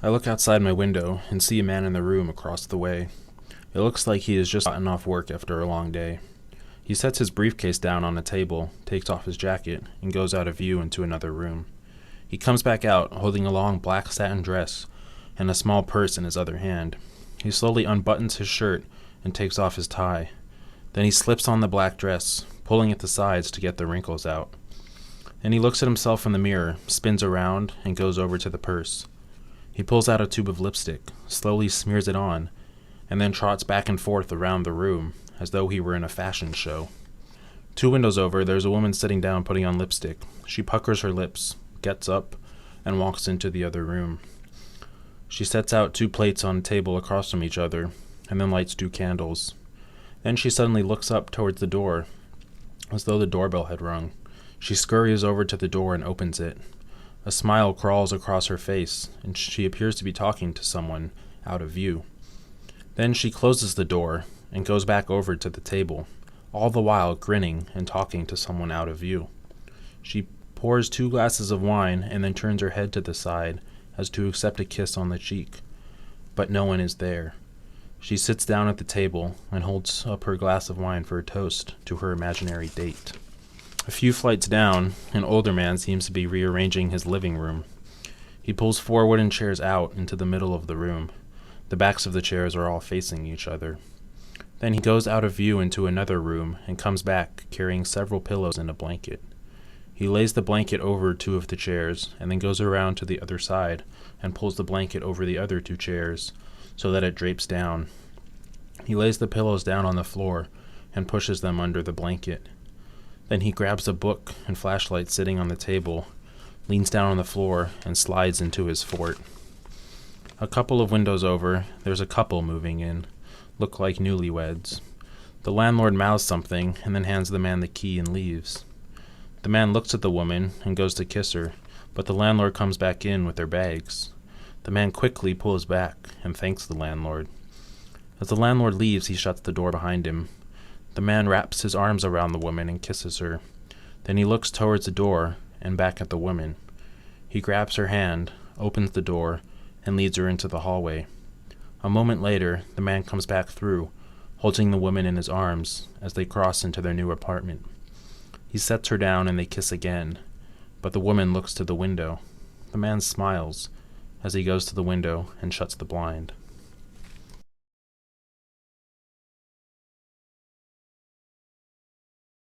I look outside my window and see a man in the room across the way. It looks like he has just gotten off work after a long day. He sets his briefcase down on a table, takes off his jacket, and goes out of view into another room. He comes back out, holding a long black satin dress and a small purse in his other hand. He slowly unbuttons his shirt and takes off his tie. Then he slips on the black dress, pulling at the sides to get the wrinkles out. Then he looks at himself in the mirror, spins around, and goes over to the purse. He pulls out a tube of lipstick, slowly smears it on, and then trots back and forth around the room, as though he were in a fashion show. 2 windows over, there's a woman sitting down putting on lipstick. She puckers her lips, gets up, and walks into the other room. She sets out 2 plates on a table across from each other, and then lights 2 candles. Then she suddenly looks up towards the door, as though the doorbell had rung. She scurries over to the door and opens it. A smile crawls across her face, and she appears to be talking to someone out of view. Then she closes the door and goes back over to the table, all the while grinning and talking to someone out of view. She pours 2 glasses of wine and then turns her head to the side as to accept a kiss on the cheek, but no one is there. She sits down at the table and holds up her glass of wine for a toast to her imaginary date. A few flights down, an older man seems to be rearranging his living room. He pulls 4 wooden chairs out into the middle of the room. The backs of the chairs are all facing each other. Then he goes out of view into another room and comes back carrying several pillows and a blanket. He lays the blanket over 2 of the chairs and then goes around to the other side and pulls the blanket over the other 2 chairs so that it drapes down. He lays the pillows down on the floor and pushes them under the blanket. Then he grabs a book and flashlight sitting on the table, leans down on the floor, and slides into his fort. A couple of windows over, there's a couple moving in, look like newlyweds. The landlord mouths something and then hands the man the key and leaves. The man looks at the woman and goes to kiss her, but the landlord comes back in with their bags. The man quickly pulls back and thanks the landlord. As the landlord leaves, he shuts the door behind him. The man wraps his arms around the woman and kisses her. Then he looks towards the door and back at the woman. He grabs her hand, opens the door, and leads her into the hallway. A moment later, the man comes back through, holding the woman in his arms as they cross into their new apartment. He sets her down and they kiss again, but the woman looks to the window. The man smiles as he goes to the window and shuts the blind.